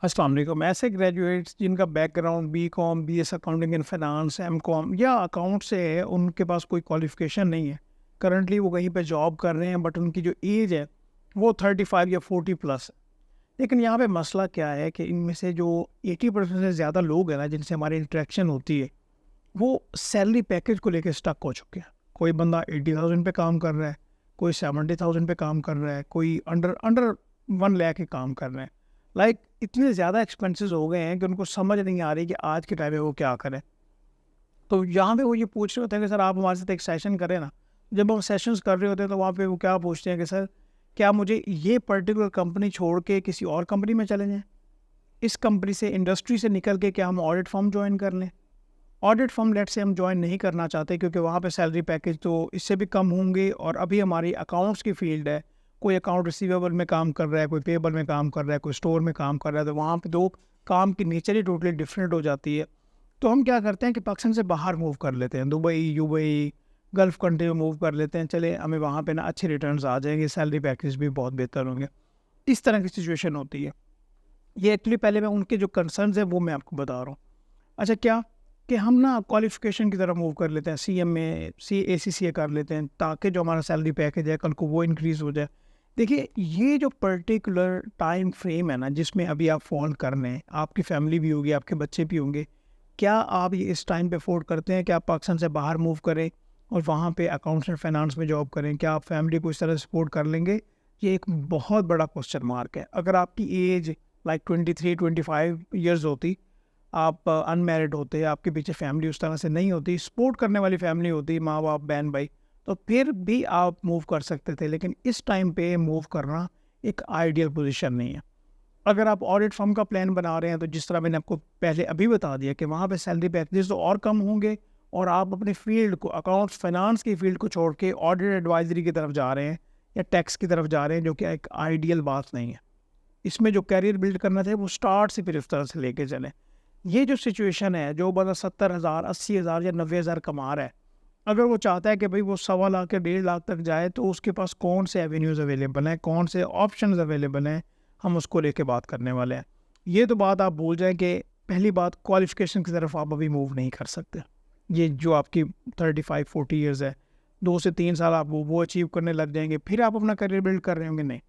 अस्सलाम वालेकुम। ऐसे ग्रेजुएट्स जिनका background B Com, BS accounting and finance, M Com या अकाउंट से है, उनके पास कोई क्वालिफिकेशन नहीं है। करंटली वो कहीं पे जॉब कर रहे हैं बट उनकी जो एज है वो 35 या 40 प्लस है। लेकिन यहाँ पे मसला क्या है कि इनमें से जो 80% से ज़्यादा लोग हैं ना जिनसे हमारी इंटरेक्शन होती है, वो सैलरी पैकेज को लेके स्टक हो चुके हैं। कोई बंदा 80,000 पे काम कर रहा है, कोई 70,000 पे काम कर रहा है, कोई अंडर अंडर 1 लाख के काम कर रहे हैं। इतने ज़्यादा एक्सपेंसेस हो गए हैं कि उनको समझ नहीं आ रही कि आज के टाइम में वो क्या करें। तो यहाँ पे वो ये पूछ रहे होते हैं कि सर आप हमारे साथ एक सेशन करें ना। जब हम सेशंस कर रहे होते हैं तो वहाँ पे वो क्या पूछते हैं कि सर क्या मुझे ये पर्टिकुलर कंपनी छोड़ के किसी और कंपनी में चले जाएँ? इस कंपनी से, इंडस्ट्री से निकल के क्या हम ऑडिट फर्म जॉइन कर लें? ऑडिट फर्म लेट से हम जॉइन नहीं करना चाहते क्योंकि वहाँ पे सैलरी पैकेज तो इससे भी कम होंगे और अभी हमारी अकाउंट्स की फील्ड है। कोई अकाउंट रिसीवेबल में काम कर रहा है, कोई पेएबल में काम कर रहा है, कोई स्टोर में काम कर रहा है, तो वहाँ पे दो काम की नेचर ही टोटली डिफरेंट हो जाती है। तो हम क्या करते हैं कि पाकिस्तान से बाहर मूव कर लेते हैं, दुबई, यूएई, गल्फ़ कंट्री में मूव कर लेते हैं। चले हमें वहाँ पे ना अच्छे रिटर्न्स आ जाएँगे, सैलरी पैकेज भी बहुत बेहतर होंगे। इस तरह की सिचुएशन होती है। ये एक्चुअली पहले मैं उनके जो कंसर्न्स हैं वो मैं आपको बता रहा हूँ। अच्छा क्या कि हम ना क्वालिफ़िकेशन की तरफ मूव कर लेते हैं, सीएमए, एसीसीए कर लेते हैं ताकि जो हमारा सैलरी पैकेज है कल को वो इंक्रीज़ हो जाए। देखिए ये जो पर्टिकुलर टाइम फ्रेम है ना जिसमें अभी आप फ़ॉल कर रहे हैं, आपकी फैमिली भी होगी, आपके बच्चे भी होंगे। क्या आप ये इस टाइम पे अफ़ोर्ड करते हैं कि आप पाकिस्तान से बाहर मूव करें और वहाँ पे अकाउंट्स एंड फाइनेंस में जॉब करें? क्या आप फैमिली को इस तरह सपोर्ट कर लेंगे? ये एक बहुत बड़ा क्वेश्चन मार्क है। अगर आपकी एज 23-25 इयर्स होती, आप अनमैरिड होते, आपके पीछे फैमिली उस तरह से नहीं होती, सपोर्ट करने वाली फैमिली होती, माँ-बाप, बहन-भाई, तो फिर भी आप मूव कर सकते थे। लेकिन इस टाइम पे मूव करना एक आइडियल पोज़ीशन नहीं है। अगर आप ऑडिट फर्म का प्लान बना रहे हैं, तो जिस तरह मैंने आपको पहले अभी बता दिया कि वहाँ पे सैलरी पैकेजेस तो और कम होंगे और आप अपनी फ़ील्ड को, अकाउंट्स फाइनेंस की फ़ील्ड को छोड़ के ऑडिट एडवाइज़री की तरफ जा रहे हैं या टैक्स की तरफ जा रहे हैं, जो कि एक आइडियल बात नहीं है। इसमें जो करियर बिल्ड करना था, वो स्टार्ट से फिर इस तरह से लेके चलें। ये जो सिचुएशन है, जो बंदा 70,000, 80,000 या 90,000 कमा रहा है, अगर वो चाहता है कि भई वो सवा लाख या 1.5 लाख तक जाए, तो उसके पास कौन से एवेन्यूज़ अवेलेबल हैं, कौन से ऑप्शंस अवेलेबल हैं, हम उसको लेके बात करने वाले हैं। ये तो बात आप भूल जाएँ कि पहली बात क्वालिफ़िकेशन की तरफ आप अभी मूव नहीं कर सकते। ये जो आपकी 35-40 इयर्स है, 2 से 3 साल आप वो अचीव करने लग जाएँगे, फिर आप अपना करियर बिल्ड कर रहे होंगे, नहीं।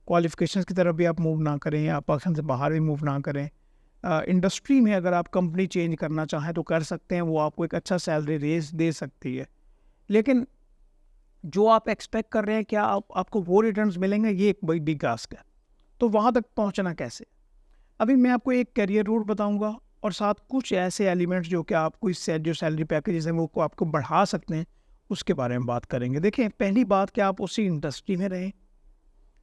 क्वालिफ़िकेशंस की तरफ भी आप मूव ना करें, आप पाकिस्तान से बाहर भी मूव ना करें। इंडस्ट्री में अगर आप कंपनी चेंज करना चाहें तो कर सकते हैं, वो आपको एक अच्छा सैलरी रेज़ दे सकती है। लेकिन जो आप एक्सपेक्ट कर रहे हैं, क्या आपको वो रिटर्न्स मिलेंगे, ये एक बड़ी बिग आस्क है। तो वहाँ तक पहुँचना कैसे? अभी मैं आपको एक करियर रूट बताऊँगा और साथ कुछ ऐसे एलिमेंट्स जो कि आपको इससे जो सैलरी पैकेजेज़ हैं वो को आपको बढ़ा सकते हैं, उसके बारे में बात करेंगे। देखिए, पहली बात कि आप उसी इंडस्ट्री में रहें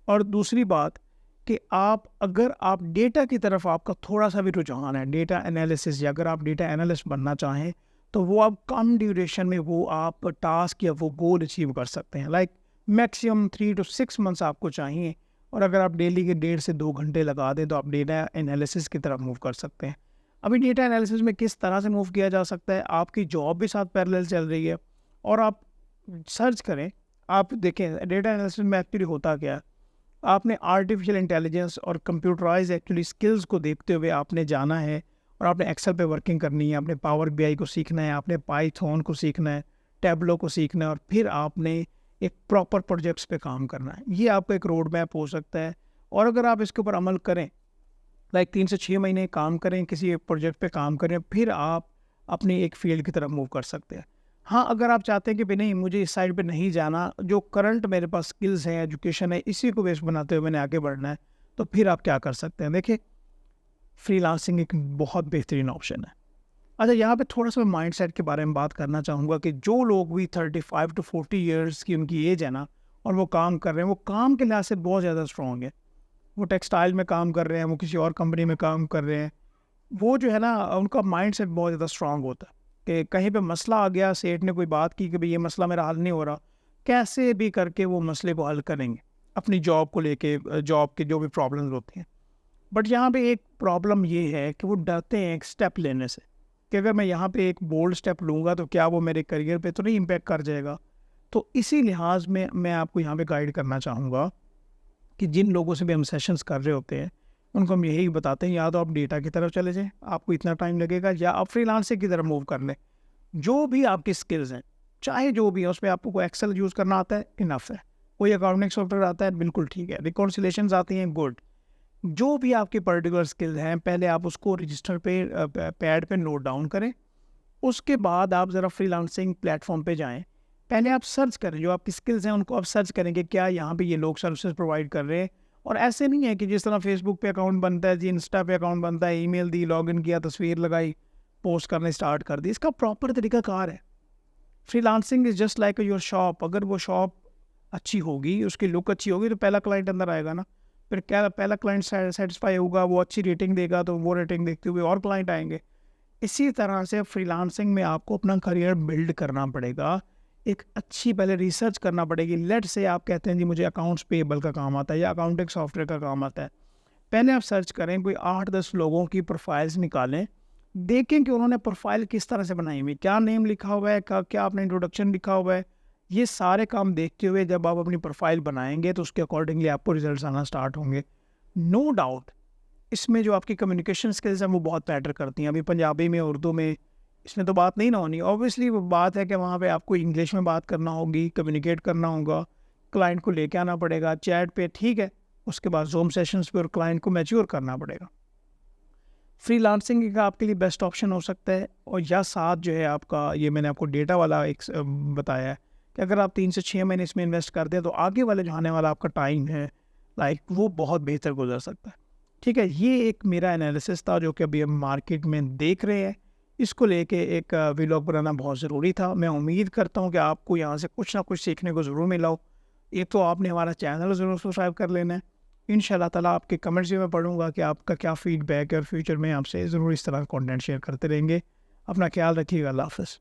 और दूसरी बात कि अगर आप डेटा की तरफ आपका थोड़ा-सा भी रुझान है, डेटा एनालिसिस या अगर आप डेटा एनालिस्ट बनना चाहें, तो वो आप कम ड्यूरेशन में वो आप टास्क या वो गोल अचीव कर सकते हैं। मैक्सिमम 3 टू 6 मंथ्स आपको चाहिए और अगर आप डेली के 1.5 से 2 घंटे लगा दें, तो आप डेटा एनालिसिस की तरफ मूव कर सकते हैं। अभी डेटा एनालिसिस में किस तरह से मूव किया जा सकता है, आपकी जॉब भी साथ पैरेलल चल रही है और आप सर्च करें, आप देखें डेटा एनालिसिस में एक्चुअली होता क्या है। आपने आर्टिफिशियल इंटेलिजेंस और कंप्यूटराइज एक्चुअली स्किल्स को देखते हुए आपने जाना है और आपने एक्सेल पे वर्किंग करनी है, आपने पावर बीआई को सीखना है, आपने पाइथन को सीखना है, टैबलो को सीखना है और फिर आपने एक प्रॉपर प्रोजेक्ट्स पे काम करना है। ये आपका एक रोड मैप हो सकता है और अगर आप इसके ऊपर अमल करें, 3 से 6 महीने काम करें, किसी एक प्रोजेक्ट पे काम करें, फिर आप अपनी एक फील्ड की तरफ मूव कर सकते हैं। हाँ, अगर आप चाहते हैं कि भई नहीं, मुझे इस साइड पे नहीं जाना, जो करंट मेरे पास स्किल्स हैं, एजुकेशन है, इसी को बेस बनाते हुए मैंने आगे बढ़ना है, तो फिर आप क्या कर सकते हैं? देखिए, फ्रीलांसिंग एक बहुत बेहतरीन ऑप्शन है। अच्छा, यहाँ पे थोड़ा-सा मैं माइंडसेट के बारे में बात करना चाहूँगा कि जो लोग भी 35 टू 40 इयर्स की उनकी एज है ना और वो काम कर रहे हैं, वो काम के लिहाज से बहुत ज़्यादा स्ट्रॉन्ग है। वो टेक्सटाइल में काम कर रहे हैं, वो किसी और कंपनी में काम कर रहे हैं, वो जो है ना उनका माइंडसेट बहुत ज़्यादा स्ट्रॉन्ग होता है कि कहीं पे मसला आ गया, सेठ ने कोई बात की कि भई ये मसला मेरा हल नहीं हो रहा, कैसे भी करके वो मसले को हल करेंगे, अपनी जॉब को लेके, जॉब के जो भी प्रॉब्लम्स होती हैं। बट यहाँ पे एक प्रॉब्लम ये है कि वो डरते हैं एक स्टेप लेने से, कि अगर मैं यहाँ पे एक बोल्ड स्टेप लूँगा तो क्या वो मेरे करियर पे तो नहीं इम्पैक्ट कर जाएगा? तो इसी लिहाज में मैं आपको यहाँ पे गाइड करना चाहूँगा कि जिन लोगों से भी हम सेशंस कर रहे होते हैं, उनको हम यही बताते हैं, या तो आप डेटा की तरफ चले जाएँ, आपको इतना टाइम लगेगा, या आप फ्रीलांसिंग की तरफ मूव कर लें। जो भी आपकी स्किल्स हैं, चाहे जो भी है, उसमें आपको कोई एक्सेल यूज़ करना आता है, इनफ है। कोई अकाउंटिंग सॉफ्टवेयर आता है, बिल्कुल ठीक है। रिकॉन्सिलेशंस आती हैं, गुड। जो भी आपकी पर्टिकुलर स्किल्स हैं, पहले आप उसको रजिस्टर पे पैड पे नोट डाउन करें। उसके बाद आप ज़रा फ्रीलांसिंग प्लेटफॉर्म पे जाएँ। पहले आप सर्च करें, जो आपकी स्किल्स हैं उनको आप सर्च करें कि क्या यहाँ पे ये लोग सर्विसेज प्रोवाइड कर रहे हैं। और ऐसे नहीं है कि जिस तरह फेसबुक पे अकाउंट बनता है जी, इंस्टा पे अकाउंट बनता है, ईमेल दी, लॉगिन किया, तस्वीर लगाई, पोस्ट करने स्टार्ट कर दी। इसका प्रॉपर तरीकाकार है। Freelancing is just like your shop. अगर वो शॉप अच्छी होगी, उसकी लुक अच्छी होगी, तो पहला क्लाइंट अंदर आएगा ना। फिर क्या, पहला क्लाइंट सेटिस्फाई होगा, वो अच्छी रेटिंग देगा, तो वो रेटिंग देखते हुए और क्लाइंट आएंगे। इसी तरह से फ्रीलांसिंग में आपको अपना करियर बिल्ड करना पड़ेगा। एक अच्छी पहले रिसर्च करना पड़ेगी। लेट से आप कहते हैं जी मुझे अकाउंट्स पेएबल का काम आता है या अकाउंटिंग सॉफ्टवेयर का काम आता है। पहले आप सर्च करें, कोई 8-10 लोगों की प्रोफाइल्स निकालें, देखें कि उन्होंने प्रोफाइल किस तरह से बनाई हुई है, क्या नेम लिखा हुआ है, क्या आपने इंट्रोडक्शन लिखा हुआ है। ये सारे काम देखते हुए जब आप अपनी प्रोफाइल बनाएंगे तो उसके अकॉर्डिंगली आपको रिजल्ट्स आना स्टार्ट होंगे। नो डाउट इसमें जो आपकी कम्युनिकेशन स्किल्स हैं वो बहुत मैटर करती हैं। अभी पंजाबी में, उर्दू में, इसमें तो बात नहीं ना होनी। ऑब्वियसली वो बात है कि वहाँ पे आपको इंग्लिश में बात करना होगी, कम्युनिकेट करना होगा, क्लाइंट को लेके आना पड़ेगा चैट पे, ठीक है। उसके बाद ज़ूम सेशंस पे और क्लाइंट को मैच्योर करना पड़ेगा। फ्रीलांसिंग का आपके लिए बेस्ट ऑप्शन हो सकता है। और या साथ जो है आपका, ये मैंने आपको डेटा वाला एक बताया है कि अगर आप 3 से 6 महीने इसमें इन्वेस्ट कर दें तो आगे वाले जो आने वाला आपका टाइम है, लाइक वो बहुत बेहतर गुजर सकता है। ठीक है, ये एक मेरा एनालिसिस था जो कि अभी हम मार्केट में देख रहे हैं। इसको लेके एक व्लॉग बनाना बहुत ज़रूरी था। मैं उम्मीद करता हूँ कि आपको यहाँ से कुछ ना कुछ सीखने को ज़रूर मिला हो। एक तो आपने हमारा चैनल ज़रूर सब्सक्राइब कर लेना है। इंशाल्लाह ताला आपके कमेंट्स भी मैं पढ़ूँगा कि आपका क्या फ़ीडबैक है, और फ्यूचर में आपसे ज़रूर इस तरह का कंटेंट शेयर करते रहेंगे। अपना ख्याल रखिएगा। अल्लाह हाफ़िज़।